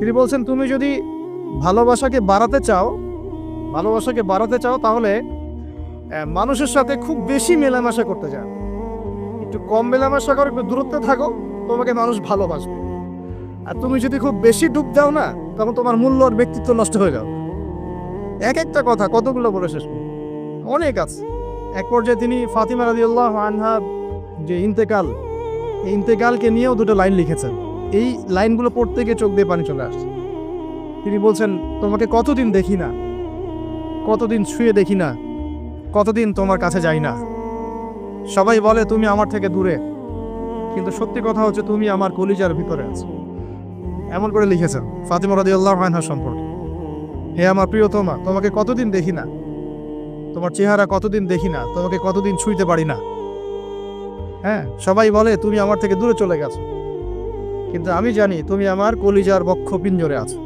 তিনি বলছেন তুমি যদি ভালোবাসাকে বাড়াতে চাও তাহলে মানুষের সাথে খুব বেশি মেলামেশা করতে যাও, একটু কম মেলামেশা করো, একটু দূরত্বে থাকো, তোমাকে মানুষ ভালোবাসবে। আর তুমি যদি খুব বেশি ডুব দাও না, তখন তোমার মূল্য আর ব্যক্তিত্ব নষ্ট হয়ে যাবে। এক একটা কথা কতগুলো বলে শেষ করব, অনেক আছে। এক পর্যায়ে তিনি ফাতিমা রাদিয়াল্লাহু আনহা যে ইন্তেকাল, এই ইন্তেকালকে নিয়েও দুটো লাইন লিখেছেন। এই লাইনগুলো পড়তে গিয়ে চোখ দিয়ে পানি চলে আসছে। তিনি বলছেন, তোমাকে কতদিন দেখি না, কতদিন ছুঁয়ে দেখি না, কতদিন তোমার কাছে যাই না। সবাই বলে তুমি আমার থেকে দূরে, কিন্তু সত্যি কথা হচ্ছে তুমি আমার কলিজার ভিতরে আছো। এমন করে লিখেছেন ফাতিমা রাদিয়াল্লাহু আনহা সম্পর্কে। হে আমার প্রিয়তমা, তোমাকে কতদিন দেখি না, তোমার চেহারা কতদিন দেখি না, তোমাকে কতদিন ছুঁইতে পারি না। হ্যাঁ, সবাই বলে তুমি আমার থেকে দূরে চলে গেছো, কিন্তু আমি জানি তুমি আমার কলিজার বক্ষ পিঞ্জরে আছো।